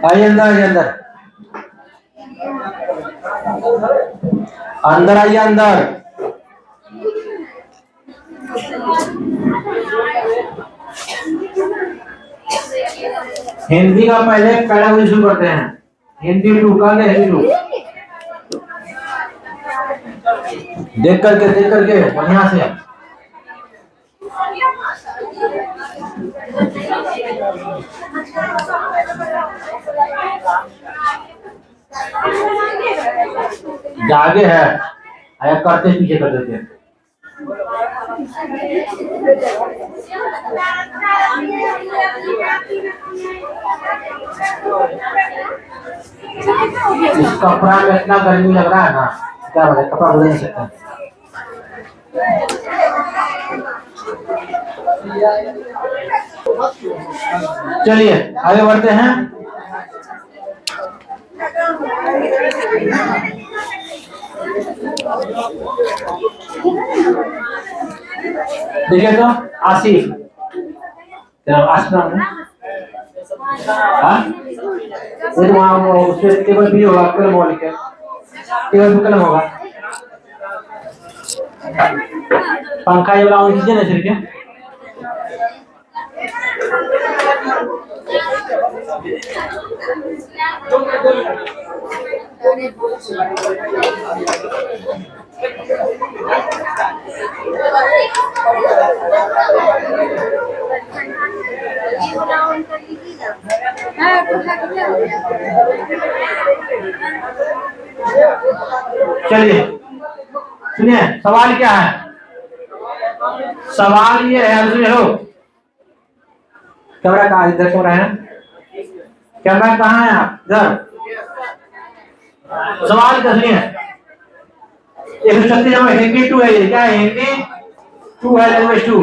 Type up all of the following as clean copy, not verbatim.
आइए अंदर, आइए अंदर, अंदर आइए अंदर। हिंदी का पहले पैराग्राफ शुरू करते हैं। हिंदी 2 का हिंदी 2 देख करके बढ़िया से। आगे है, आया करते पीछे कर देते हैं। इस कपड़ा में इतना गर्मी लग रहा है ना, क्या बोले, कपड़ा बदल नहीं सकता। चलिए आगे बढ़ते हैं। देखिए तो आसिफ, वहाँ उसके टेबल भी होगा, कलम होगा, लिखे टेबल पे कलम होगा। पंखा ये वाला कीजिए ना सिर के। चलिए सुनिए, सवाल क्या है? सवाल ये है, सुनो। कैमरा कहाँ, इधर कैमरा है, कैमरा कहाँ है आप? इधर। सवाल क्या, सुनिए। 136 हिंदी 2 है, ये क्या है? हिंदी 2 है, लैंग्वेज 2।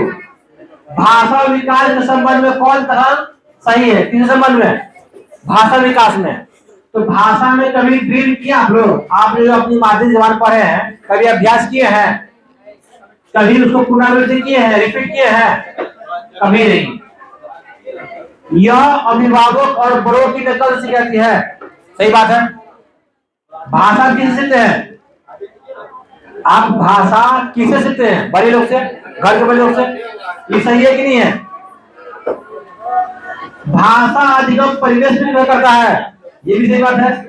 भाषा विकास के संबंध में कौन तरह सही है? किस संबंध में? भाषा विकास में। तो भाषा में कभी ड्रिल किया आप लोग? आपने जो अपनी मातृ जबान पढ़े हैं, कभी अभ्यास किए हैं? कभी उसको पुनरावृत्ति किए हैं, रिपीट किए हैं? कभी नहीं। यह अभिभावक और बड़ों की नकल से कहती है। सही बात है। भाषा किससे सीखते हैं? आप भाषा किससे सीखते हैं? बड़े लोग से, घर के बड़े लोग से। ये सही है कि नहीं है? भाषा अधिगम परिवेश में निर्भर करता है, ये भी सही बात है।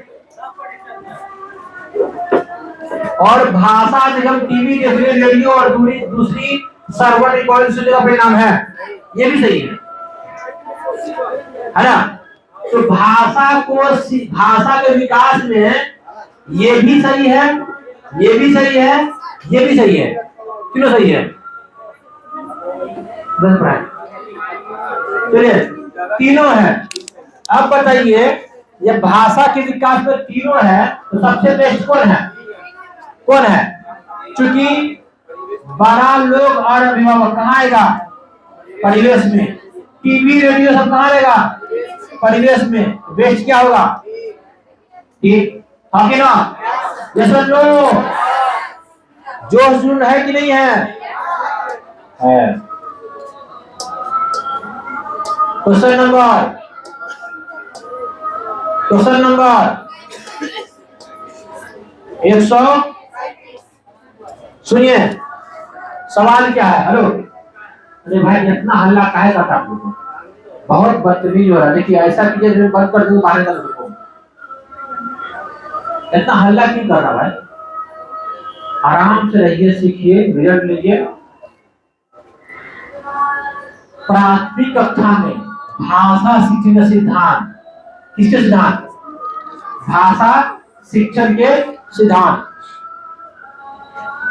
और भाषा अधिगम टीवी, रेडियो और दूसरी सर्वर रिकॉर्डिंग सुनने का परिणाम है, ये भी सही है ना? तो भाषा के विकास में ये भी सही है, ये भी सही है, ये भी सही है। क्यों सही है? चलिए तीनों है। अब बताइए, ये भाषा के विकास में तीनों है, तो सबसे बेस्ट कौन है? कौन है? क्योंकि बड़ा लोग और अभिभावक कहाँ आएगा? परिवेश में। टीवी रेडियो सब कहाँ रहेगा? परिवेश में। बेस्ट क्या होगा? ठीक है ना? जैसे जो सुन है कि नहीं है? है। Question number 100। सुनिए सवाल क्या है। हेलो, अरे भाई इतना हल्ला काहे करता आप लोग? बहुत बदतमीज हो रहा है। देखिए ऐसा कीजिए, बंद कर दूं, बाहर कर दूं। इतना हल्ला क्यों कर रहा भाई? आराम से रहिए, सीखिए, रिजल्ट लीजिए। प्राथमिक कक्षा में भाषा शिक्षण का सिद्धांत, किसके सिद्धांत? भाषा शिक्षण के सिद्धांत।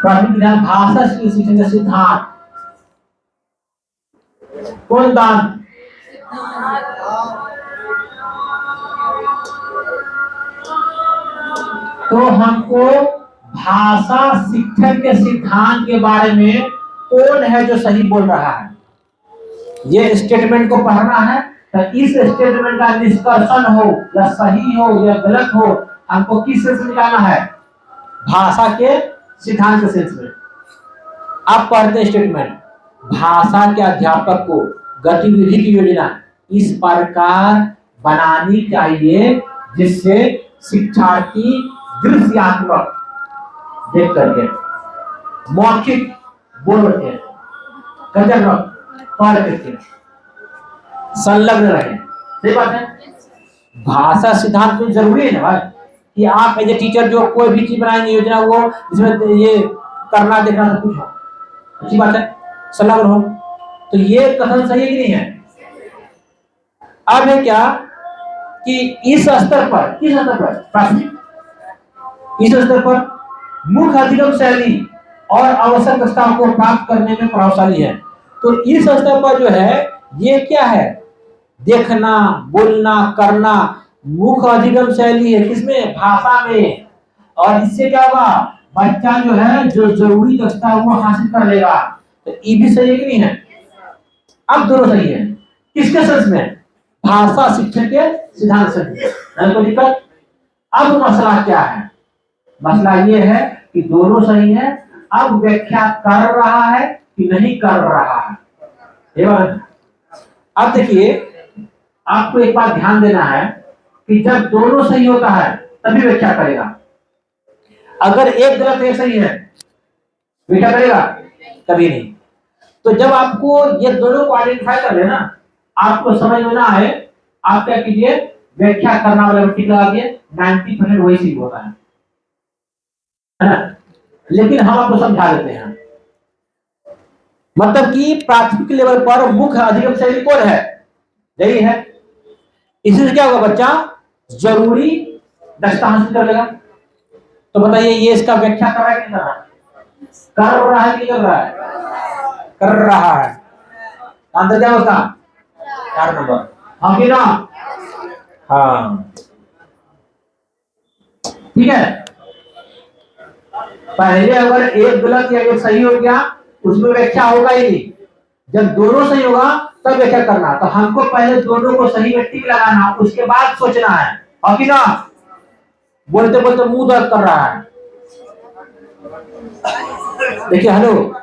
प्राथमिक सिद्धांत भाषा शिक्षण का सिद्धांत कौन दान? तो हमको भाषा शिक्षण के सिद्धांत के बारे में कौन है जो सही बोल रहा है, ये स्टेटमेंट को पढ़ना है। तो इस स्टेटमेंट का निष्कर्षण हो या सही हो या गलत हो, हमको किस सेंस में निकालना है? भाषा के सिद्धांत के सेंस में। आप पढ़ते स्टेटमेंट, भाषा के अध्यापक को गतिविधि की योजना इस प्रकार बनानी चाहिए जिससे शिक्षार्थी दृश्यात्मक देख करके, मौखिक बोल के, गजब पढ़ करके संलग्न रहे। सही बात है। भाषा सिद्धांत तो जरूरी है ना भाई, कि आप एज ए टीचर जो कोई भी चीज बनाएंगे योजना, वो इसमें ये करना देखना सब कुछ हो, अच्छी बात है, संलग्न हो। तो ये कथन सही है कि नहीं है? अब है क्या कि इस स्तर पर, किस स्तर पर, प्राथमिक, इस स्तर पर मुख्य अधिगम शैली और आवश्यक दक्षताओं को प्राप्त करने में प्रभावशाली है। तो इस स्तर पर जो है ये क्या है, देखना, बोलना, करना, मुख्य अधिगम शैली है किसमें, भाषा में। और इससे क्या होगा, बच्चा जो है जो जरूरी दक्षता है वो हासिल कर लेगा। तो ये भी सही है कि नहीं है? अब दोनों सही है, किसके सेंस में, भाषा शिक्षण के सिद्धांत से। कोई दिक्कत? अब मसला क्या है, मसला ये है कि दोनों सही है, अब व्याख्या कर रहा है कि नहीं कर रहा है। अब देखिए, आपको एक बात ध्यान देना है कि जब दोनों सही होता है तभी व्याख्या करेगा। अगर एक गलत एक सही है, व्याख्या करेगा कभी नहीं। तो जब आपको ये दोनों को आइडेंटिफाई कर लेना, आपको समझ में ना आए, आप क्या कीजिए, व्याख्या करना वाला टिक लगा दिए, 90% वही सही होता है ना। लेकिन हम आपको समझा देते हैं, मतलब कि प्राथमिक लेवल पर मुख्य अधिगम शैली कौन है, यही है। इससे क्या होगा, बच्चा जरूरी दक्षता हासिल कर लेगा। तो बताइए, ये इसका व्याख्या कर रहा है कि नहीं कर रहा है, कि कर रहा है, कर रहा है। आंसर क्या होगा, 4 नंबर, हाँ कि ना? हाँ, ठीक है। पहले अगर एक गलत या एक सही हो गया, उसमें व्याख्या होगा ही नहीं। जब दोनों सही होगा तब व्याख्या करना। तो हमको पहले दोनों को सही में टिक लगाना, उसके बाद सोचना है, और कि ना? बोलते बोलते मुंह दर्द कर रहा है। देखिए, हेलो,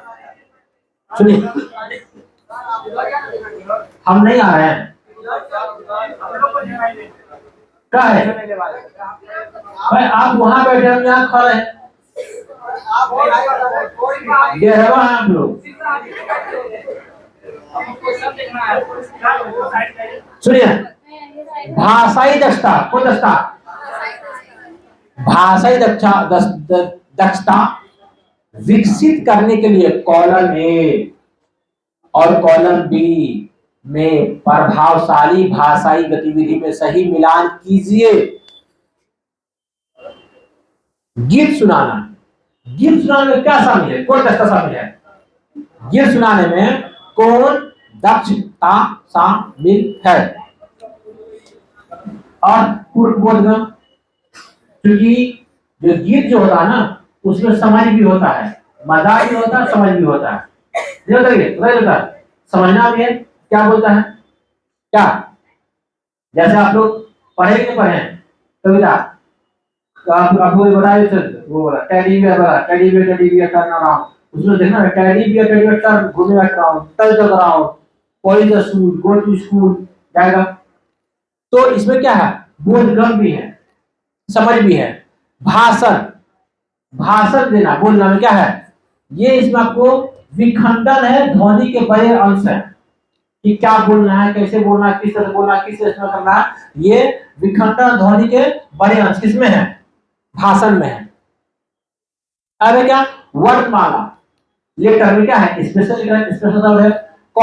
सुनिए, हम नहीं आ रहे हैं, क्या है भाई, आप वहां बैठे, हम यहाँ खड़े हैं, आप लोग सुनिए। भाषाई दक्षता, कौन दक्षता, भाषाई दक्षता विकसित करने के लिए कॉलम ए और कॉलम बी में प्रभावशाली भाषाई गतिविधि में सही मिलान कीजिए। गीत सुनाना, गीत सुनाने में क्या शामिल है, कौन दक्षता शामिल है? गीत सुनाने में कौन दक्षता शामिल है? और पूर्वबोधगम, क्योंकि जो गीत जो होता है ना, उसमें समझ भी होता है, मजाक भी होता है, समझ भी होता है। समझना भी है, क्या बोलता है, क्या, जैसे आप लोग पढ़े कि नहीं पढ़े कविता, आपको बताया, वो बोला टेडी बियर, बोला टेडी बियर टर्न अराउंड, उसमें देखना टेडी बियर टर्न, घूमे around, touch around, point the school, go to school जाएगा। तो इसमें क्या है, बोधगम भी है, समझ भी है। भाषण, भाषण देना, बोलना में क्या है, ये इसमें आपको विखंडन है, ध्वनि के बड़े अंश है कि क्या बोलना है, कैसे बोलना है, किस तरह बोलना, किस तरह करना है। ये विखंडन ध्वनि के बड़े अंश किसमें है, भाषण में है। अब क्या, वर्णमाला, लेटर में क्या है, स्पेशल स्पेशल साउंड है, क,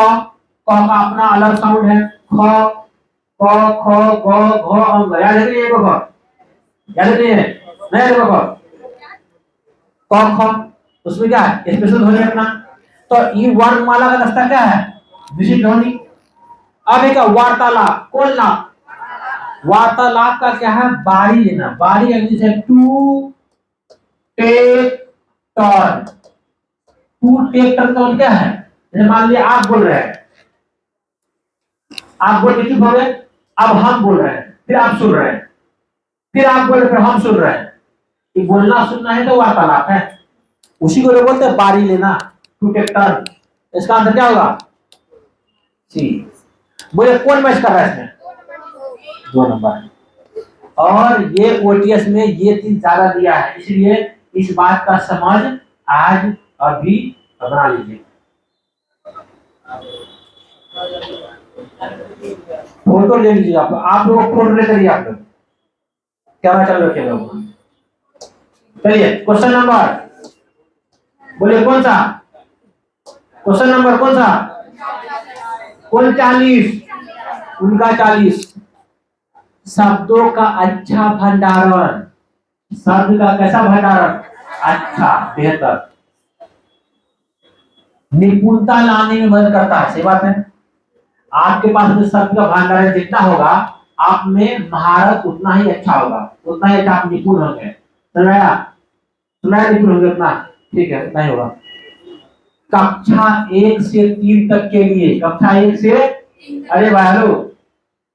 क का अपना अलग साउंड है, ख, क, ख, ग, घ, अंग, याद है कि नहीं? याद है कि नहीं? नहीं क, ख, उसमें क्या है, स्पेशल ध्वनि अपना। तो ये वर्णमाला का दस्ता क्या है, विशिष्ट ध्वनि। अब एक वार्तालाप, कौन लाप, वार्तालाप का क्या है, बारी लेना, बारी इंग्लिश है to take turn. To take turn का क्या है, जैसे मान लिया आप बोल रहे हैं, आप बोल के चुप हो गए, अब हम बोल रहे हैं, फिर आप सुन रहे हैं, फिर आप बोल रहे हैं, फिर हम सुन रहे हैं। ये बोलना सुनना है तो वार्तालाप है, उसी को बोलते हैं बारी लेना, टू टेक टर्न। इसका आंसर क्या होगा, सी। बोले कौन मैच कर रहा है इसमें? 2 नंबर। और ये ओटीएस में ये चीज ज्यादा दिया है, इसलिए इस बात का समझ आज अभी बना लीजिए। फोटो ले लीजिए, आप लोग फोटो ले करिए, आप लोग कैमरा चालू रखिए लोग। चलिए क्वेश्चन नंबर, बोलिए कौन सा क्वेश्चन नंबर, कौन सा? 39, उनका 40। शब्दों का अच्छा भंडारण, शब्द का कैसा भंडारण? अच्छा, बेहतर, निपुणता लाने में मदद करता है। सही बात है। आपके पास में शब्द का भंडारण जितना होगा, आप में महारत उतना ही अच्छा होगा, उतना ही अच्छा आप निपुण होंगे। सुनाया सुनाया, निपुण होंगे उतना, ठीक है, नहीं होगा। कक्षा 1 से 3 तक के लिए, कक्षा 1 से, अरे भाई हेलो,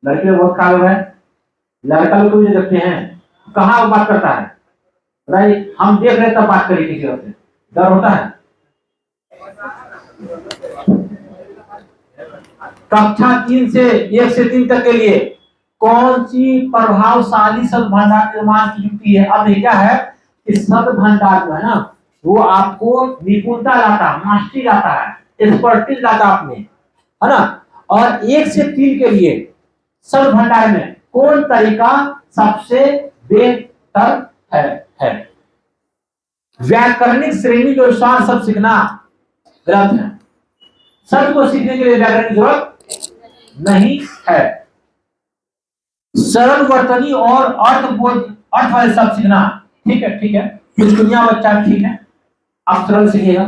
लड़के बहुत खराब है, लड़का लोग भी देखते हैं कहाँ वो बात करता है, राइट? हम देख रहे तब बात करिए, किसी और से डर होता है। कक्षा 3 से 1 से 3 तक के लिए कौन सी प्रभावशाली शब्द भंडार निर्माण की युक्ति है? अब क्या है कि शब्द भंडार जो है ना, वो आपको निपुणता लाता है, मास्टरी लाता है, एक्सपर्टीज लाता है आपने, है ना? और 1 से 3 के लिए शब्द भंडार में कौन तरीका सबसे बेहतर है? व्याकरणिक श्रेणी के अनुसार शब्द सीखना गलत है। शब्द को सीखने के लिए व्याकरण की जरूरत नहीं है। सरल वर्तनी और अर्थ वाले शब्द सीखना, ठीक है, ठीक है, कुछ दुनिया बच्चा, ठीक है, आप सरल सीखिएगा,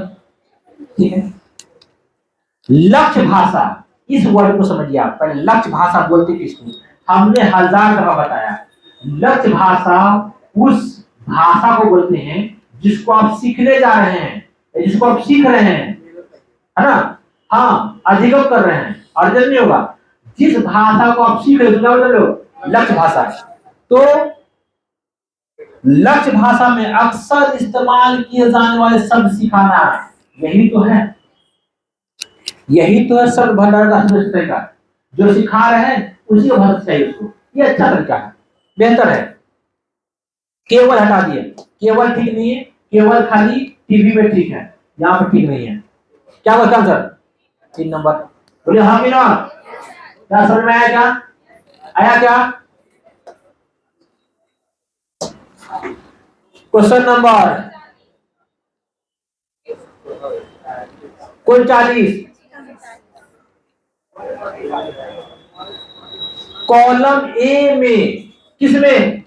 ठीक है। लक्ष्य भाषा, इस वर्ड को समझिए आप पहले। लक्ष्य भाषा बोलते किसको? हमने 1000 दफा बताया, लक्ष्य भाषा उस भाषा को बोलते हैं जिसको आप सीखने जा रहे हैं, जिसको आप सीख रहे हैं, है ना? हाँ, अधिगम कर रहे हैं, अर्जन नहीं होगा। जिस भाषा को आप सीख रहे हो, लक्ष्य भाषा। तो लक्ष्य भाषा में अक्सर इस्तेमाल किए जाने वाले शब्द सिखाना, यही तो है, यही तो है शब्द भंडार का तरीका। जो सिखा रहे हैं उसी को भर चाहिए उसको, ये अच्छा तरीका है, बेहतर है। केवल हटा दिए, केवल ठीक नहीं है, केवल खाली टीवी में ठीक है, यहाँ पर ठीक नहीं है। क्या बोलता आंसर? 3 नंबर। बोलिए हाँ कि ना? क्या समझ में आया? क्या आया? क्या क्वेश्चन नंबर 39, कॉलम ए में, किसमें?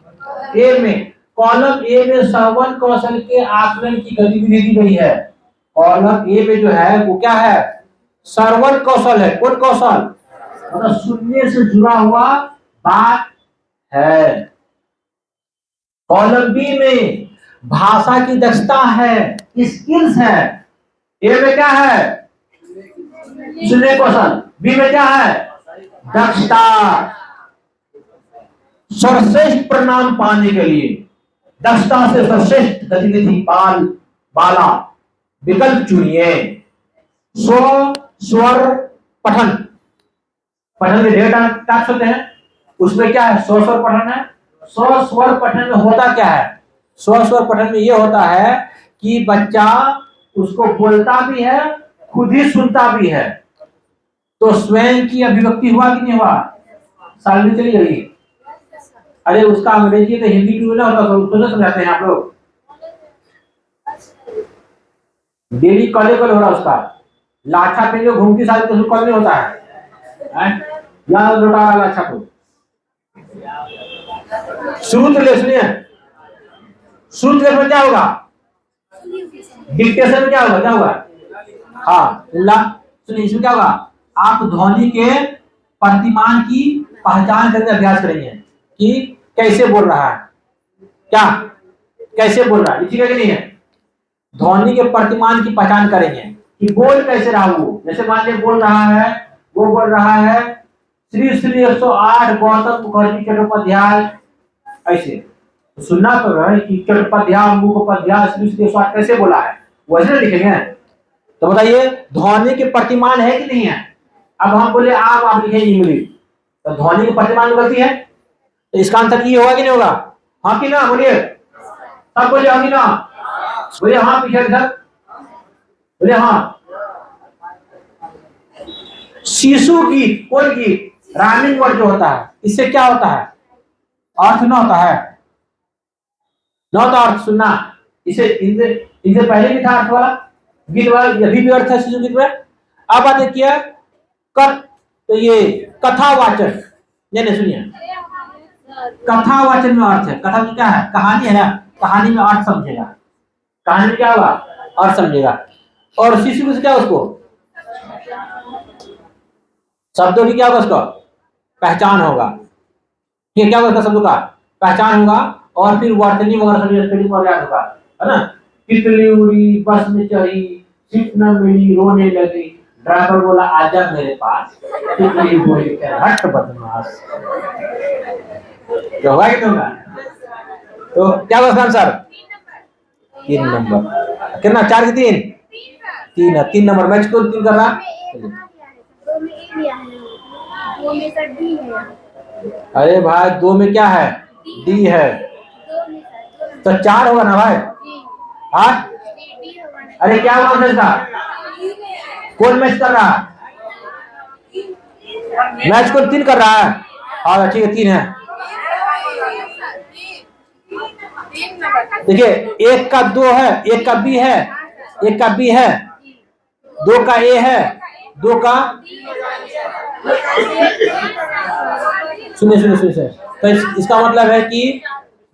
ए में। कॉलम ए में श्रवण कौशल के आकलन की गतिविधि दी गई है। कॉलम ए में जो है वो क्या है? श्रवण कौशल है। कौन कौशल? मतलब सुनने से जुड़ा हुआ बात है। कॉलम बी में भाषा की दक्षता है, स्किल्स है। ए में क्या है? सुनने कौशल। बी में क्या है? दक्षता। सर्वश्रेष्ठ परिणाम पाने के लिए दक्षता से सर्वश्रेष्ठ गतिविधि बाला विकल्प चुनिए। स्वर पठन, पठन के ढेर टाइप्स होते हैं, उसमें क्या है? स्वर पठन है। स्वर पठन में होता क्या है? स्वर पठन में ये होता है कि बच्चा उसको बोलता भी है, खुद ही सुनता भी है। तो स्वयं की अभिव्यक्ति हुआ कि नहीं हुआ? साल में चली गई। अरे उसका अंग्रेजी तो हिंदी की ना होता, तो उसको समझाते हैं आप लोग। डेली कॉलेज हो रहा उसका, लाछा पे जो घूमती सारी तो कॉलेज नहीं होता है, याद लौटा रहा लाछा को। श्रुत ले, सुनिए, श्रुत लेखन क्या होगा? डिक्टेशन में क्या होगा? क्या होगा? हाँ, सुनिए, इसमें क्या होगा? आप ध्वनि के प्रतिमान की पहचान करके अभ्यास करेंगे कि कैसे बोल रहा है, क्या कैसे बोल रहा है, ठीक है कि नहीं है? ध्वनि के प्रतिमान की पहचान करेंगे कि बोल कैसे रहा वो। जैसे मान लीजिए बोल रहा है, वो बोल रहा है श्री श्री 108 गौतम मुखर्जी चट्टोपाध्याय, ऐसे तो सुनना तो है कि चट्टोपाध्याय मुखोपाध्याय श्री श्री 108 कैसे बोला है, वैसे लिखेंगे। तो बताइए ध्वनि के प्रतिमान है कि नहीं है? अब हम बोले आप लिखे इमली, तो ध्वनि की प्रतिमान में गलती है, तो इसका आंसर ये होगा कि नहीं होगा? हाँ कि ना? बोलिए सब, बोलिए हाँ कि ना? बोलिए हाँ पीछे सर, बोलिए हाँ। शिशु गीत, कोई गीत राइमिंग वर्ड जो होता है, इससे क्या होता है? अर्थ ना होता है, ना होता अर्थ सुनना। इसे इनसे पहले भी था अर्थ वाला गीत वाला, अभी भी अर्थ है शिशु गीत में। अब बात देखिए तो ये कथावाचन, नहीं सुनिए, कथावाचन में अर्थ है। कथा की क्या है? कहानी है ना, कहानी में अर्थ समझेगा, कहानी में क्या होगा? अर्थ समझेगा। और शिशु से क्या उसको शब्दों की क्या होगा? उसका पहचान होगा। ठीक, क्या होगा शब्दों का पहचान होगा, और फिर वर्तनी वगैरह सब स्पेलिंग वगैरह याद होगा, है ना? तितली उड़ी, बस में चढ़ी, सीट न मिली, रोने लगी, ड्राइवर बोला आजा मेरे पास, तितली बोली हट बदमाश। तो होगा कि होगा? तो क्या होगा आंसर? 3 नंबर। कितना? 4 की 3? 3 है। 3 नंबर मैच को 3 कर रहा। अरे भाई 2 में क्या है? डी है, तो 4 होगा ना भाई? हाँ, अरे क्या हुआ इसका? कौन मैच कर रहा है? मैच को 3 कर रहा है। हाँ ठीक है, 3 है। देखिए, एक का 2 है, एक का बी है, एक का बी है, 2 का ए है, 2 का सुनिए, तो इसका मतलब है कि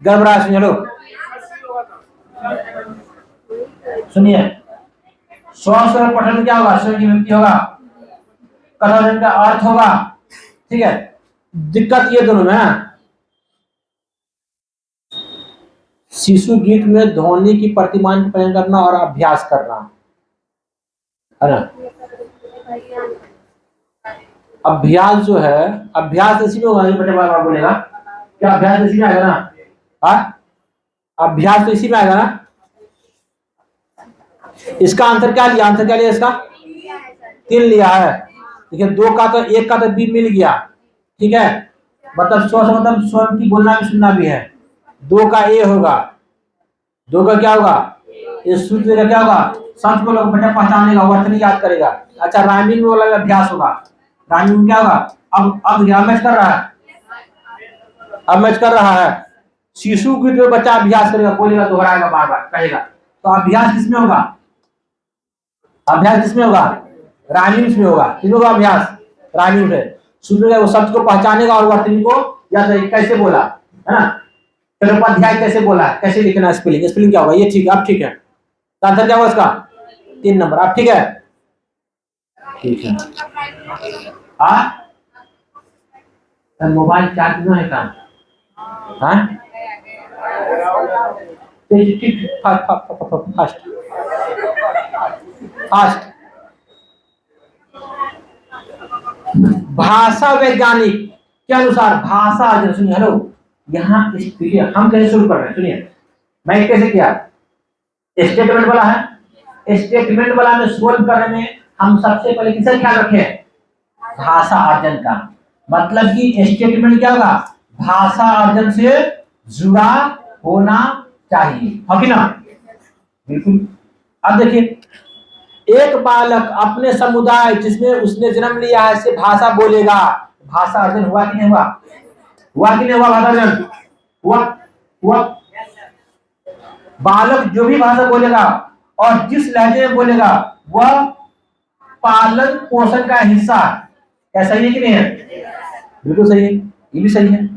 गड़बड़ा। सुनिए सुनिए, स्व पठन क्या होगा? स्व की विभक्ति होगा, कथन का अर्थ होगा। ठीक है, दिक्कत ये दोनों में है। शिशु गीत में ध्वनि की प्रतिमान की प्रयोग करना और अभ्यास करना, है ना? अभ्यास जो है, अभ्यास इसी में होगा, बड़े बार बोलेगा क्या? अभ्यास इसी में आएगा ना? हाँ, अभ्यास तो इसी में आएगा ना? इसका आंसर क्या लिया? आंसर क्या लिया इसका? 3 लिया है। देखिए 2 का तो, 1 का तो बी मिल गया, ठीक है, मतलब स्व मतलब स्वयं की बोलना भी सुनना भी है। 2 का ए होगा, 2 का क्या होगा? ये सूत्र का क्या होगा? शब्द को लोग बेटा पहचानेगा, वर्तनी याद करेगा। अच्छा, राइमिंग वाला अभ्यास होगा। राइमिंग क्या होगा? अब मैच कर रहा है, अब मैच कर रहा है। शिशु गीत में बच्चा अभ्यास करेगा, बोलेगा, दोहराएगा, बार बार कहेगा। तो अभ्यास किसमें होगा? अभ्यास किसमें होगा? राइमिंग में होगा। किसमें होगा अभ्यास? राइमिंग है। सुनेगा, वो शब्द को पहचानेगा और वर्तनी को याद करेगा, कैसे बोला, है ना? चट्टोपाध्याय कैसे बोला, कैसे लिखना, स्पेलिंग, स्पेलिंग क्या होगा? ये ठीक है, अब ठीक है। तो आंसर क्या होगा इसका? 3 नंबर। अब ठीक है, ठीक है। हाँ, मोबाइल चार्ज नहीं है काम? हाँ, फास्ट फास्ट। भाषा वैज्ञानिक के अनुसार भाषा, सुनिए, हेलो, यहाँ हम कैसे शुरू कर रहे हैं? सुनिए, मैं कैसे किया? स्टेटमेंट वाला है, स्टेटमेंट वाला में सोल्व करने में हम सबसे पहले किसका ख्याल रखें? भाषा अर्जन का। मतलब कि स्टेटमेंट क्या होगा? भाषा अर्जन से जुड़ा होना चाहिए, है कि ना? बिल्कुल। अब देखिए, एक बालक अपने समुदाय जिसमें उसने जन्म लिया है से भाषा बोलेगा। भाषा अर्जन हुआ कि नहीं हुआ? हुआ कि नहीं हुआ? भाषा अर्जन हुआ, हुआ। बालक जो भी भाषा बोलेगा और जिस लहजे में बोलेगा वह पालन पोषण का हिस्सा। क्या सही है कि नहीं है? बिल्कुल सही है, ये भी सही है।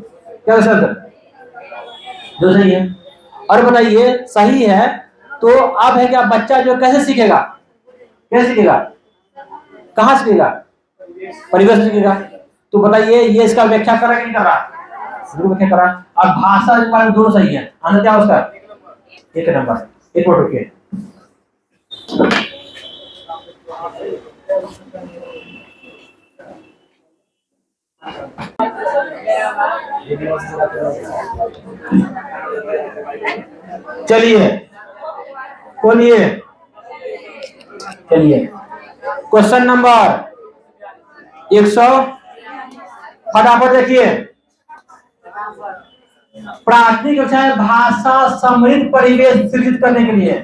क्या सर? जो सही है। और बताइए, सही है तो अब है क्या? बच्चा जो कैसे सीखेगा? कैसे सीखेगा? कहाँ सीखेगा? परिवेश सीखेगा। तो बताइए, ये इसका व्याख्या करा कि नहीं करा? जरूर व्याख्या करा। अब भाषा के बारे में दोनों सही है। आंसर क्या उसका? 1 नंबर। एक मिनट रुकिए। चलिए बोलिए, चलिए क्वेश्चन नंबर 100, फटाफट देखिए। प्राथमिक कक्षा में भाषा समृद्ध परिवेश सृजित करने के लिए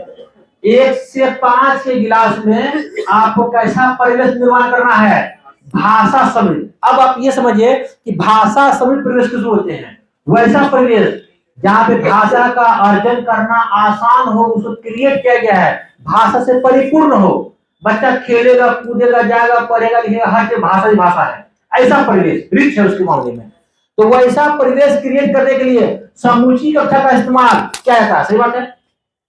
1 से 5 के गिलास में आपको कैसा परिवेश निर्माण करना है? भाषा समृद्ध। अब आप ये समझिए कि भाषा समृद्ध परिवेश किसको बोलते हैं? वैसा परिवेश जहाँ पे भाषा का अर्जन करना आसान हो, उसको क्रिएट किया गया है, भाषा से परिपूर्ण हो। बच्चा खेलेगा, कूदेगा, जाएगा, पढ़ेगा, लिखेगा, हर चीज भाषा ही भाषा है। ऐसा परिवेश रिच है उसके मामले में। तो वैसा परिवेश क्रिएट करने के लिए समूची कक्षा का इस्तेमाल क्या है? सही बात है।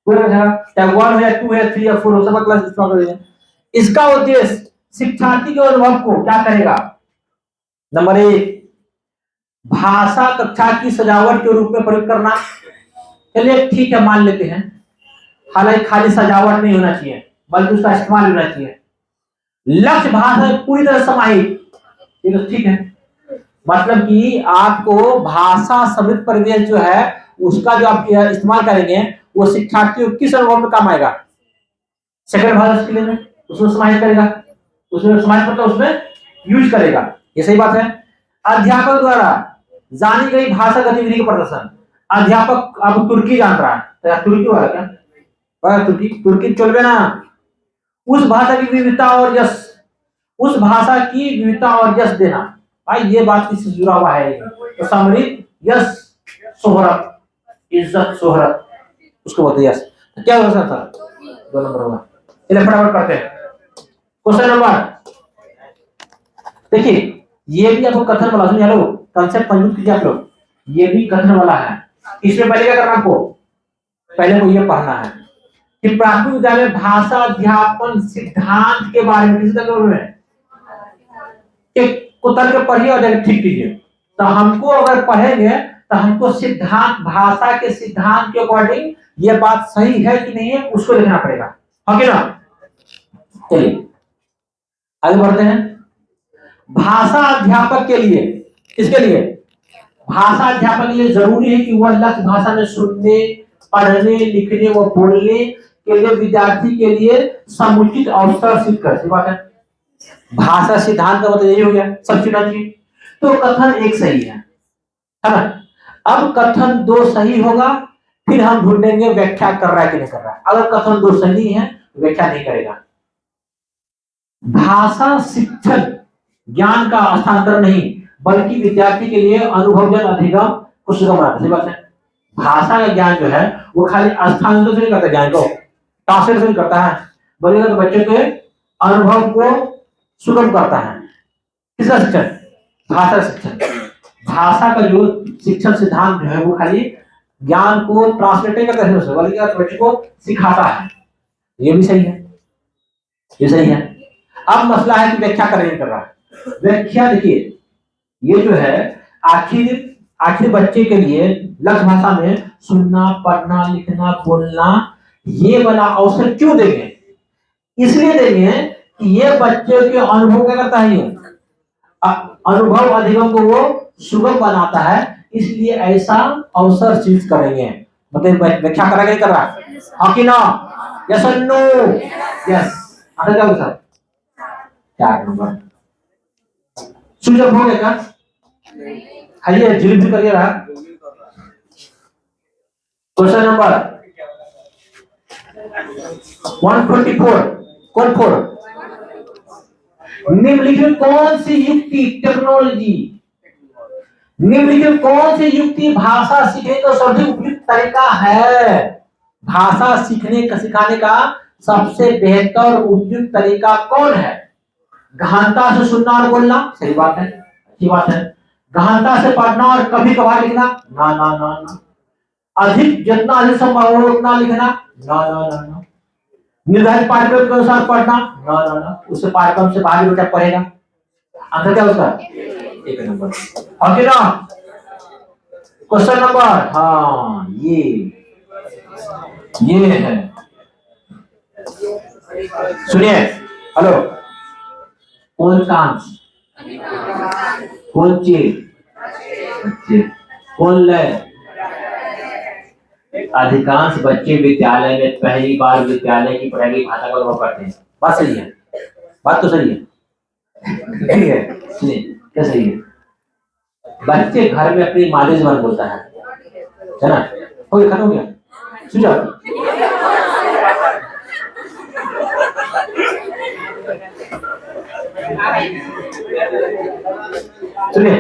चाहे 1 है, 2 है, 3 या 4 हो, सब क्लास इस्तेमाल करेंगे। इसका उद्देश्य शिक्षार्थी के अनुभव को क्या करेगा? नंबर 1, भाषा कक्षा की सजावट के रूप में प्रयोग करना। चलिए ठीक है, मान लेते हैं। हालांकि खाली सजावट नहीं होना चाहिए, बल्कि उसका इस्तेमाल होना चाहिए। लक्ष्य भाषा पूरी तरह समाहित, ये तो ठीक है। मतलब कि आपको भाषा समृद्ध परिवेश जो है उसका जो आप इस्तेमाल करेंगे वो शिक्षार्थियों किस अनुभव में काम आएगा? सेकंड भाषा स्किल में उसमें समाहित करेगा, उसमें समाहित मतलब उसमें यूज करेगा। ये सही बात है। अध्यापक द्वारा जानी गई भाषा गतिविधि का प्रदर्शन। अध्यापक अब तुर्की जान रहा है, तो तुर्की वाला क्या तुर्की चलबे ना। उस भाषा की विविधता और यश, उस भाषा की विविधता और यश देना। भाई ये बात किससे जुड़ा हुआ है? तो समृद्ध, यश, शोहरत, इज्जत, शोहरत, उसको बोलते यश। तो क्या हो सकता था? 2 नंबर होगा। चलिए फटाफट करते हैं क्वेश्चन नंबर। देखिए ये भी आपको कथन वाला, सुनिए, हेलो, कंसेप्ट मजबूत कीजिए आप लोग। ये भी कथन वाला है। इसमें पहले क्या करना आपको? पहले को ये पढ़ना है कि प्राथमिक विद्यालय भाषा अध्यापन सिद्धांत के बारे में किसी तरह एक उतर के पढ़िए और जाकर ठीक कीजिए। तो हमको अगर पढ़ेंगे तो हमको सिद्धांत, भाषा के सिद्धांत के अकॉर्डिंग ये बात सही है कि नहीं है उसको देखना पड़ेगा, है कि ना? चलिए आगे बढ़ते हैं। भाषा अध्यापक के लिए, किसके लिए? भाषा अध्यापक के लिए जरूरी है कि वह लक्ष्य भाषा में सुनने, पढ़ने, लिखने व बोलने के लिए विद्यार्थी के लिए समुचित अवसर सिद्ध कर। बात है। भाषा सिद्धांत का मतलब यही हो गया, सब चीज चाहिए। तो कथन 1 सही है ना? अब कथन 2 सही होगा, फिर हम ढूंढेंगे व्याख्या कर रहा है कि नहीं कर रहा है। अगर कथन 2 सही है तो व्याख्या नहीं करेगा। भाषा शिक्षण ज्ञान का हस्तांतरण नहीं, बल्कि विद्यार्थी के लिए अनुभवजन अधिगम को सुगम बनाता है। बात है। भाषा का ज्ञान जो है वो खाली हस्तांतरण से नहीं करता, ज्ञान को ट्रांसलेट नहीं करता है, बल्कि बच्चों के अनुभव को सुगम करता है। किसका शिक्षण? भाषा शिक्षण। भाषा का जो शिक्षण सिद्धांत जो है वो खाली ज्ञान को ट्रांसलेट नहीं करता है, बल्कि बच्चों को सिखाता है। ये भी सही है, ये सही है। अब मसला है कि व्याख्या कर नहीं कर रहा है। व्याख्या देखिए, ये जो है आखिर बच्चे के लिए लक्ष्य भाषा में सुनना, पढ़ना, लिखना, बोलना, ये वाला अवसर क्यों देंगे? इसलिए देंगे कि ये बच्चे के अनुभव क्या करता है, ये अनुभव अधिगम को वो सुगम बनाता है, इसलिए ऐसा अवसर चीज करेंगे। मतलब व्याख्या करेगा नहीं कर रहा, हाँ कि ना? यस और नो? यस। आता क्या सर? 4 नंबर स्विच ऑफ हो गया क्या? खाली जिलिप भी करिए रहा। क्वेश्चन नंबर 144, कौन 4? निम्नलिखित कौन सी युक्ति, टेक्नोलॉजी, निम्नलिखित कौन सी युक्ति भाषा सीखने का सबसे उपयुक्त तरीका है? भाषा सीखने का, सिखाने का सबसे बेहतर उपयुक्त तरीका कौन है? गहनता से सुनना और बोलना, सही बात है, अच्छी बात है। गहनता से पढ़ना और कभी कभार लिखना, ना ना ना ना। अधिक, जितना अधिक संभव हो उतना लिखना, ना ना ना ना। निर्धारित पाठ्यक्रम के अनुसार पढ़ना, ना ना ना। उससे पाठ्यक्रम से बाहर बच्चा पढ़ेगा। आंसर क्या उसका? 1 नंबर। ओके ना? क्वेश्चन नंबर, हाँ ये है। सुनिए, हेलो, कौन कांच, कौन चीज, कौन लय? अधिकांश बच्चे विद्यालय में पहली बार विद्यालय की पढ़ाई की भाषा का अनुभव करते हैं। बात सही है, बात तो सही है। ठीक है, सुनिए क्या सही है। बच्चे घर में अपनी मादरी जबान बोलता है ना। हो गया, खत्म हो गया, सुन जाओ। सुनिए,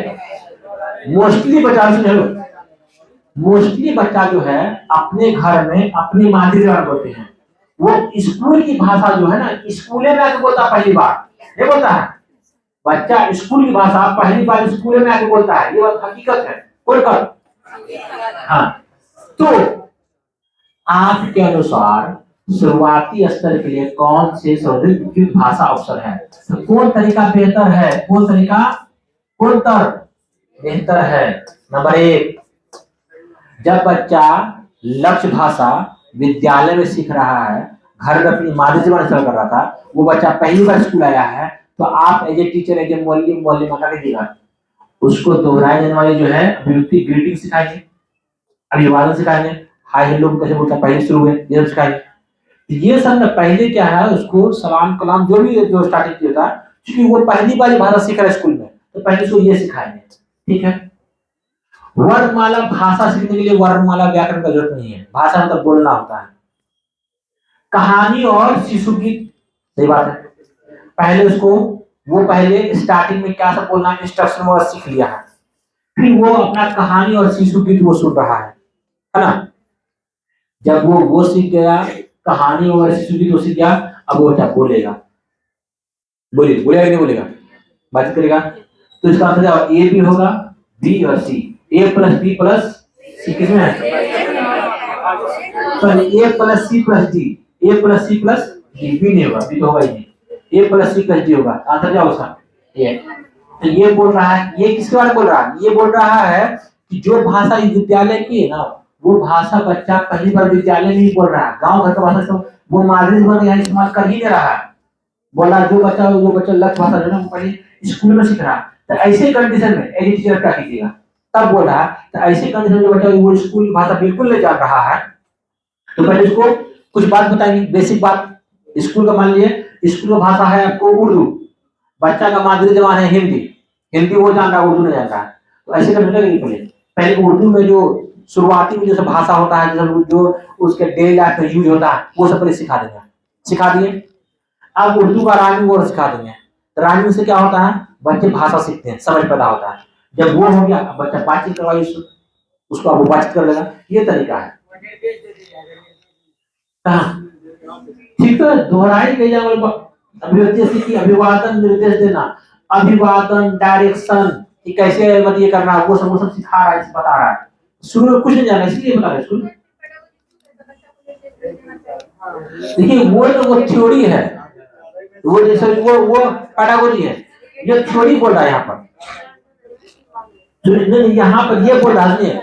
मोस्टली बच्चा सुन लो, मोस्टली बच्चा जो है अपने घर में अपनी मादरी जबान बोलते हैं। वो स्कूल की भाषा जो है ना, स्कूल में आके बोलता पहली बार, ये बोलता है बच्चा स्कूल की भाषा पहली बार स्कूल में आके बोलता है, ये बात हकीकत है। बोलकर हाँ, तो आपके अनुसार शुरुआती स्तर के लिए कौन से सर्वाधिक उपयुक्त भाषा अवसर है? तो कौन तरीका बेहतर है, कौन तरीका कौन तर बेहतर है? नंबर एक, जब बच्चा लक्ष्य भाषा विद्यालय में सीख रहा है, घर में अपनी मादरी जबान इस्तेमाल कर रहा था, वो बच्चा पहली बार स्कूल आया है, तो आप as a teacher as a मौलवी मौलवी मका दीजिएगा, उसको दोहराए जाने वाले जो है विभक्ति ग्रीटिंग सिखाएंगे, अभिवादन सिखाएंगे, हाय हेलो कैसे बोलता है पहले शुरू में ये सब सिखाएंगे। तो ये सब ना पहले क्या है, उसको सलाम कलाम जो भी जो स्टार्टिंग किया था, क्योंकि वो पहली बार ये भाषा सीख रहा है स्कूल में, तो पहले उसको ये सिखाएंगे। ठीक है, वर्णमाला भाषा सीखने के लिए वर्णमाला व्याकरण का जरूरत नहीं है, भाषा मतलब बोलना होता है। कहानी और शिशु गीत, सही बात है, पहले उसको वो पहले स्टार्टिंग में क्या सब बोलना इंस्ट्रक्शन वो सीख लिया है, फिर वो अपना कहानी और शिशु गीत वो सुन रहा है ना। जब वो सीख गया, कहानी और शिशु गीत वो सीख गया, अब वो क्या बोलेगा, बोलिए बोलेगा नहीं बोलेगा, बात करेगा। तो इसका आंसर ए भी होगा, बी और C, A plus B plus C किसमें है, sorry A plus C plus D, A plus C plus D, B नहीं होगा, बी तो होगा ही नहीं, A plus C plus D होगा, आंसर क्या होगा ए। तो ये बोल रहा है, ये किसके बारे में बोल रहा है, ये बोल रहा है कि जो भाषा इस विद्यालय की है ना, वो भाषा बच्चा पहली बार विद्यालय में ही बोल रहा है, गांव घर का भाषा तो वो मादरी जबान यहाँ इस्तेमाल कर ही नहीं रहा है। बोला जो बच्चा लक्ष्य भाषा जो है वो पहले स्कूल में सीख रहा है, तो ऐसे कंडीशन में एज टीचर क्या कीजिएगा, तब बोल रहा है, तो ऐसे कंडीशन में जो बच्चा वो स्कूल भाषा बिल्कुल नहीं जान रहा है, तो पहले उसको कुछ बात बताएंगे, बेसिक बात। स्कूल का मान लीजिए स्कूल का भाषा है आपको उर्दू, बच्चा का मादरी जबान है हिंदी, हिंदी वो जान रहा है उर्दू नहीं जान रहा है, तो ऐसे करने लगे पहले पहले उर्दू में जो शुरुआती में जो भाषा होता है, जो उसके डेली लाइफ में यूज होता है, वो सब पहले सिखा देंगे, सिखा दिए। अब उर्दू का राइमिंग वर्ड सिखा देंगे, तो राइमिंग से क्या होता है, बच्चे भाषा सीखते हैं, समझ पैदा होता है। जब वो हो गया बच्चा बातचीत करवाइए उसको, अब वो बातचीत कर लेगा, ये तरीका है। ठीक है, दोहराई गई अभिव्यक्ति सीखी, अभिवादन निर्देश देना, अभिवादन डायरेक्शन कि कैसे मतलब ये करना, वो सब सिखा रहा है, बता रहा है। शुरू में कुछ नहीं जाना इसलिए बता रहा है स्कूल। देखिए वो थ्योरी है, वो जैसे वो पैडागोजी है, ये थ्योरी बोल रहा है यहाँ पर, यहाँ पर ये बोल रहा है,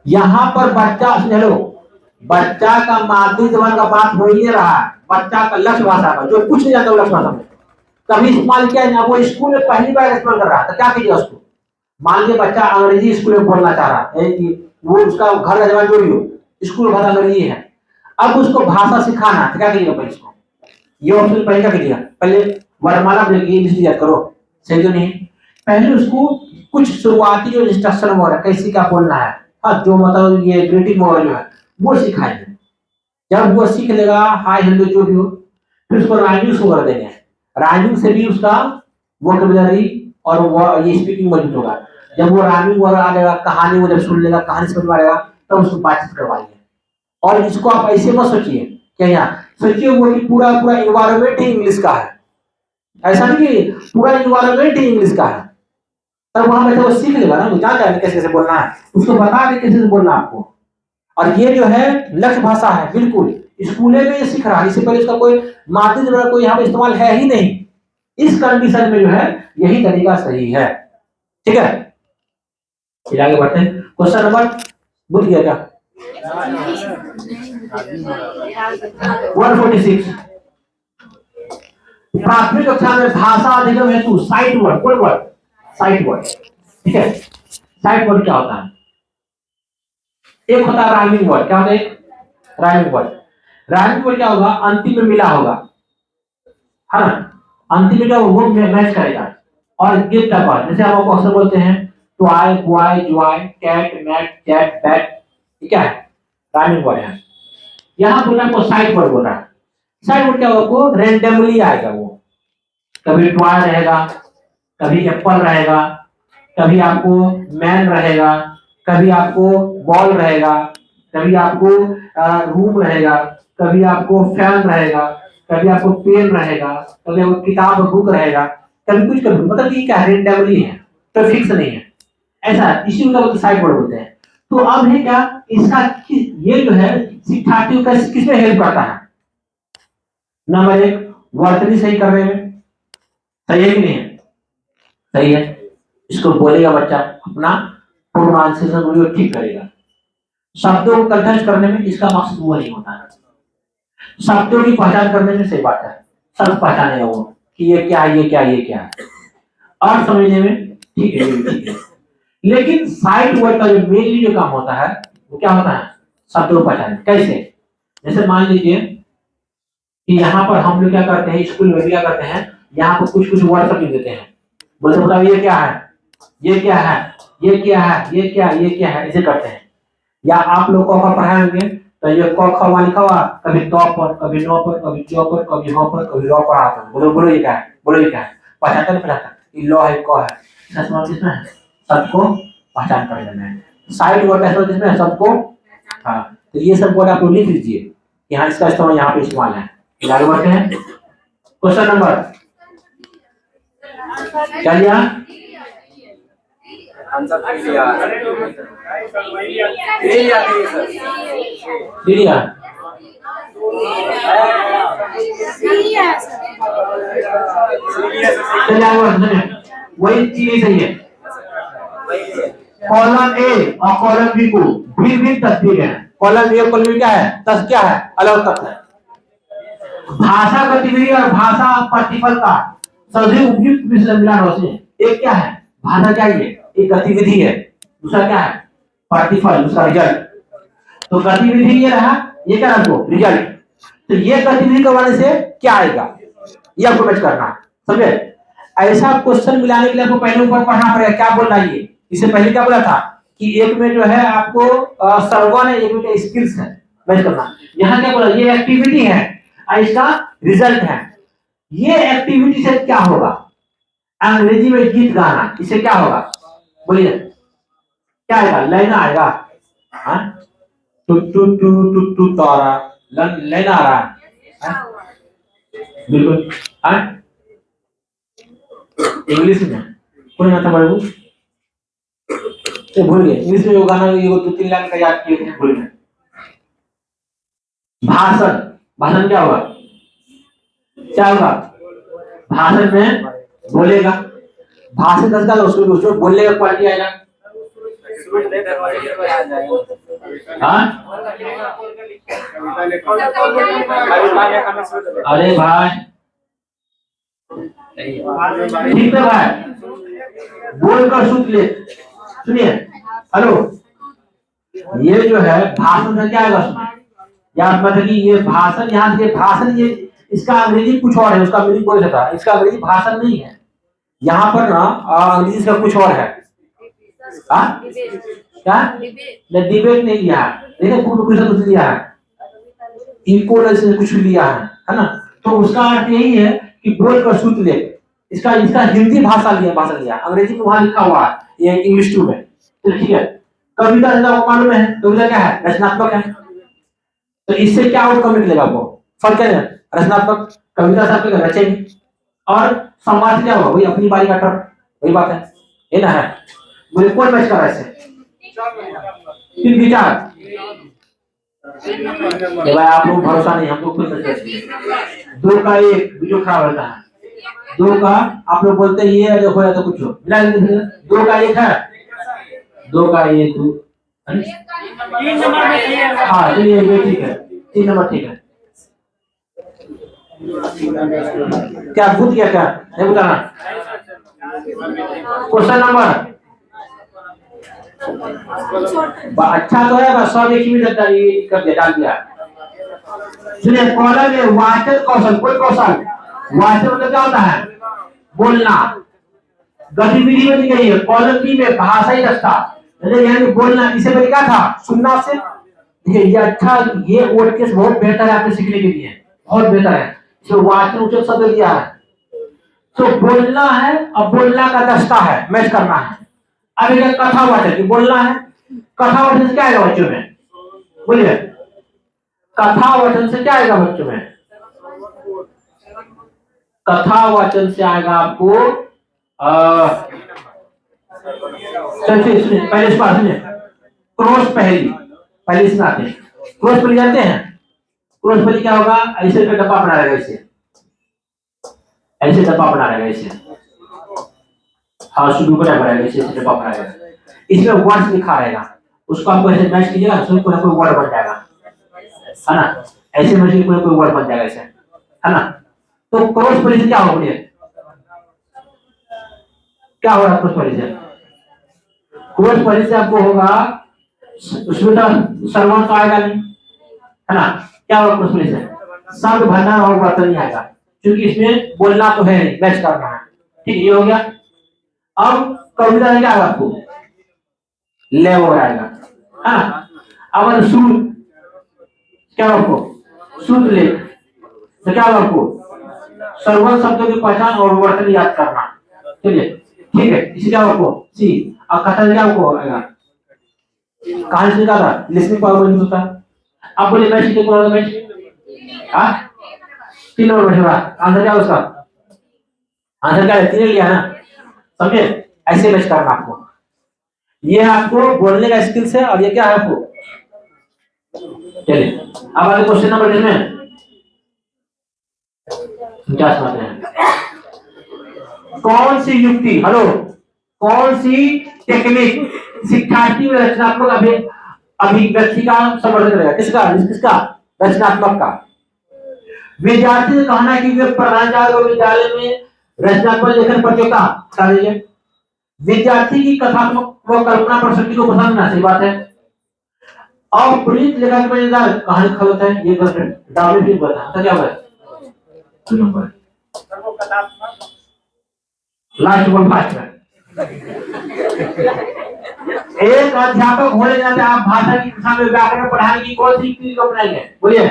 यहाँ पर बच्चा हेलो, बच्चा का मादरी जबान का बात हो ही नहीं रहा है, बच्चा का लक्ष्य भाषा का जो कुछ नहीं जानता लक्ष्य भाषा में कभी इस्तेमाल किया ना, वो स्कूल में पहली बार इस्तेमाल कर रहा है, तो क्या कीजिए उसको। मान लीजिए बच्चा अंग्रेजी स्कूल में बोलना चाह रहा है, वो उसका घर का जबान जो भी हो, स्कूल भाषा अंग्रेजी है, अब उसको भाषा सिखाना है, तो क्या कीजिएगा पहले इसको, ये ऑप्शन पहले क्या कीजिएगा, पहले वर्णमाला याद करो, सही तो नहीं, पहले उसको कुछ शुरुआती जो इंस्ट्रक्शन वगैरह कैसे क्या बोलना है, हाँ जो मतलब ये ग्रीटिंग वगैरह जो है वो सिखाएंगे। जब वो सीख लेगा हाय हेलो जो भी हो, फिर उसको राइमिंग वगैरह देंगे, राइमिंग से भी उसका वोकैबुलरी और वो ये स्पीकिंग मजबूत होगा। जब वो राइमिंग वगैरह आ जाएगा, कहानी वो जब सुन लेगा, कहानी समझ में आएगा, तब तो उसको बातचीत करवाइए। और इसको आप ऐसे मत सोचिए क्या, यहाँ सोचिए वो कि पूरा पूरा इन्वायरमेंट ही इंग्लिश का है, ऐसा नहीं कि पूरा इन्वायरमेंट ही इंग्लिश का है, तब वहां बैठे वो सीख लेगा ना, वो जान जाएगा कैसे कैसे बोलना है, उसको बता दे कैसे बोलना आपको। और ये जो है लक्ष्य भाषा है, बिल्कुल स्कूले में ये सीख रहा है, इससे पहले इसका कोई मादरी जबान कोई यहाँ पे इस्तेमाल है ही नहीं, इस कंडीशन में जो है यही तरीका सही है। ठीक है, फिर आगे बढ़ते हैं, क्वेश्चन नंबर भूल गया क्या, 146, प्राथमिक कक्षा में भाषा अधिगम हेतु साइट वर्ड, कोई वर्ड साइट वर्ड, ठीक है, साइट वर्ड क्या होता है, एक होता है राइमिंग वर्ड, क्या होता है राइमिंग वर्ड, राइमिंग वर्ड क्या होगा, अंतिम में मिला होगा, है ना, अंतिम में क्या वो मैच करेगा। और गिफ्ट का जैसे हम आपको अक्सर बोलते हैं toy boy joy cat mat cat bat, ठीक है राइमिंग वर्ड है। यहाँ बोला आपको साइड वर्ड बोल रहा है। साइड वर्ड क्या होगा आपको रैंडमली आएगा वो, कभी टॉय रहेगा, कभी एप्पल रहेगा, कभी आपको मैन रहेगा, कभी आपको बॉल रहेगा, कभी आपको रूम रहेगा, कभी आपको फैन रहेगा, कभी आपको पेन रहेगा, कभी आपको किताब बुक रहेगा, कभी कुछ कभी मतलब ये क्या रेंडमली है, तो फिक्स नहीं है ऐसा, इसी को साइड वर्ड बोलते हैं। तो अब है क्या इसका ये जो है शिक्षार्थियों का किसमें हेल्प करता है, नंबर एक वर्तनी सही करने में, सही है कि नहीं है, सही है। इसको बोलेगा बच्चा अपना प्रोनाउंसिएशन वो ठीक करेगा। शब्दों को कंठस्थ करने में इसका मकसद वो नहीं होता है, शब्दों की पहचान करने में सही बात है, शब्द पहचानेगा वो कि ये क्या है, ये क्या है, ये क्या है, और समझने में ठीक है, ये ठीक है। लेकिन साइड वर्ड का जो मेनली जो काम होता है वो क्या होता है, शब्दों को पहचान। कैसे, जैसे मान लीजिए कि यहाँ पर हम लोग क्या करते हैं, स्कूल में क्या करते हैं, यहाँ पर कुछ कुछ वर्ड सब लिख देते हैं, बोलते बताओ ये क्या है, ये क्या है, ये क्या है, ये क्या है, ये क्या है, ऐसे करते हैं। या आप लोग को पढ़ाए होंगे तो ये क ख वाला लिखा हुआ, कभी तो पर, कभी नो पर, कभी चौ पर, कभी हो पर, कभी रो पर आता है। बोलो बोलो ये क्या है, बोलो ये क्या है, पहचानता नहीं पहचानता, ये लो है को है, इसका किसमें है, सबको पहचान कर लेना है। साइड वर्ड का किसमें है, सबको। हाँ तो ये सब वर्ड आप लोग लिख लीजिए, यहाँ इसका इस्तेमाल यहाँ पे इस्तेमाल है। आगे बढ़ते हैं, क्वेश्चन नंबर क्या लिया, वही चीज सही है। कॉलम ए और कॉलम बी को भिन्न भिन्न तस्वीर है, कॉलम ए और कॉलम बी क्या है, क्या है, अलग तत्व है। भाषा गतिविधि और भाषा प्रतिफल का सभी उपयुक्त मिलान होते हैं। एक क्या है, भाषा क्या है, एक गतिविधि है, दूसरा क्या है प्रतिफल, दूसरा रिजल्ट। तो गतिविधि ये रहा, ये क्या रखो रिजल्ट। तो ये गतिविधि करवाने से क्या आएगा, ये आपको मैच करना है, समझे। ऐसा क्वेश्चन मिलाने के लिए आपको पहले ऊपर पढ़ना पड़ेगा क्या बोल रहा है। इससे पहले क्या बोला था कि एक में जो है आपको सर्वन है, एक में स्किल्स है, मैच करना। यहाँ क्या बोला, ये एक्टिविटी है, इसका रिजल्ट है। ये एक्टिविटी से क्या होगा, अंग्रेजी में गीत गाना, इससे क्या होगा बोलिए, क्या आएगा, लाइन आएगा। हाँ two two two two two तारा लाइन आ रहा है, बिल्कुल। हाँ इंग्लिश में कोई ना था बाबू, तो भूल गए इंग्लिश में वो गाना, ये वो 2-3 लाइन का याद किए थे, भूल गए। भाषण, भाषण क्या होगा, क्या होगा, भाषण में बोलेगा, भाषण दस का उसको बोलने का क्वालिटी आएगा। हाँ अरे भाई ठीक है भाई, बोलकर सुन ले, सुनिए हेलो, ये जो है भाषण में क्या आएगा उसमें, याद मतलब कि ये भाषण, यहाँ से भाषण, ये इसका अंग्रेजी कुछ और है, उसका अंग्रेजी बोल सकता है, इसका अंग्रेजी भाषण नहीं है। यहाँ पर ना अंग्रेजी इसका कुछ और है। क्या डिबेट नहीं लिया है, देखिए कुछ लिया है, इनको कुछ लिया है ना। तो उसका अर्थ यही है कि बोल कर सूत्र ले, इसका इसका हिंदी भाषा लिया, भाषा लिया, अंग्रेजी में वहां लिखा हुआ है, ये इंग्लिश 2 में, ठीक है। कविता रचना को मालूम है, कविता क्या है, रचनात्मक है। तो इससे क्या आउटकम निकलेगा आपको, फर्क है, रचनात्मक कविता से आपको रचेंगे, और संवाद क्या होगा, वही अपनी बारी का टर्म, वही बात है, ये ना है। मुझे कौन मैच कर रहा है इससे, 3 विचार भाई, आप लोग भरोसा नहीं, हम लोग खुद मैच 2 का 1 वीडियो खराब रहता है, 2 का आप लोग बोलते हैं ये देखो या तो कुछ हो, मिला 2 का 1 है, 2 का 1 2, 3 नंबर में है। हाँ चलिए ये ठीक है, 3 नंबर ठीक है। क्या भूत गया, क्या नहीं बताना। क्वेश्चन नंबर अच्छा तो है, बस 100 एक ही कर दिया, डाल दिया। सुनिए कॉलम में वाचन कौशल, कोई कौशल वाचन मतलब क्या होता है? बोलना। गतिविधि में दी गई है कॉलम बी में भाषाई दस्ता, यानी बोलना। इसे मैंने क्या था? सुनना से। देखिए ये अच्छा, ये वर्ड केस बहुत बेहतर है आपके सीखने के लिए, बहुत बेहतर है। इसमें वाचन उच्चक शब्द दिया है, तो बोलना है और बोलना का दस्ता है, मैच करना है। अब ये कथा वाचन की बोलना है, कथा वाचन से क्या आएगा बच्चों में? बोलिए, कथा वाचन से क्या आएगा बच्चों में? कथा वाचन से आएगा आपको चलिए सुनिए, पहले इस बात सुनिए, क्रॉस पहेली। पहले इसमें आते हैं, क्रॉस पहेली जानते हैं? क्रॉस पहेली क्या होगा? ऐसे का डब्बा बना रहेगा, ऐसे ऐसे डब्बा बना रहेगा, ऐसे हाँ शुरू को डब्बा रहेगा, ऐसे डब्बा बना रहेगा, इसमें वर्ड्स लिखा रहेगा, उसको आपको ऐसे मैच कीजिएगा, उसमें कोई ना कोई वर्ड बन जाएगा, है ना? ऐसे मैच कोई ना कोई वर्ड बन जाएगा, ऐसे, है ना? तो क्रॉस पहेली से क्या होगा? क्या हो रहा है क्रॉस पहेली से? क्रॉस पहेली से आपको होगा, उसमें तो सर्वनाम तो आएगा नहीं, है ना? क्या होगा क्रॉस पहेली से? शब्द भरना और वर्तन नहीं आएगा, क्योंकि इसमें बोलना तो है नहीं, मैच करना है। ठीक, ये हो गया। अब कविता में क्या आएगा आपको? लेवल आएगा, है ना? अब सूत्र क्या आपको? सूत्र लेख तो क्या होगा आपको? सर्वनाम शब्दों की पहचान और वर्तन याद करना। चलिए ठीक है, इसी क्या आपको सी। अब कथन क्या आपको आएगा? कहानी से क्या था? लिसनिंग पावर नहीं होता। अब बोलिए मैच कितने को मैच? हाँ 3 नंबर बचेगा। आंसर क्या उसका? आंसर क्या है? 3 लिया ना, समझे? ऐसे मैच करना आपको। ये है आपको बोलने का स्किल्स है, और ये क्या है आपको? चलिए अब आगे क्वेश्चन नंबर कितने? 50 मारते हैं। कौन सी युक्ति, हेलो, कौन सी टेक्निक शिक्षार्थी में रचनात्मक अभिव्यक्ति का समर्थन करेगा? किसका? किसका? रचनात्मक का। विद्यार्थी ने कहना है कि वे प्रधानाचार्य विद्यालय में रचनात्मक लेखन प्रतियोगिता कर रही है। विद्यार्थी की कथात्मक व कल्पना प्रस्तुति को पसंद ना, सही बात है। अप्रीत लेखक में कहानी खलत है, ये डाउन भी बता तो क्या होगा? 2 नंबर लास्ट वन फास्ट में। एक अध्यापक होने जाते आप भाषा की कक्षा में व्याकरण पढ़ाने की कौन सी युक्ति अपनाएंगे? बोलिए।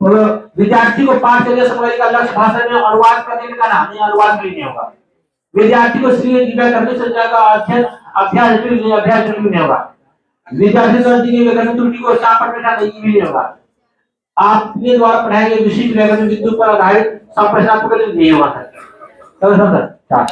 विद्यार्थी को पाठ करके समझने का लक्ष्य भाषा में अनुवाद करने का नाम, नहीं अनुवाद नहीं होगा। विद्यार्थी को श्री व्याकरण संज्ञा का अभ्यास नहीं होगा। विद्यार्थी व्याकरण त्रुटि को चापट बैठा नहीं होगा। आपके द्वारा पढ़ाए गए विशिष्ट व्याकरण बिंदु पर आधारित संप्रश्नात्मक नहीं होगा सर। 4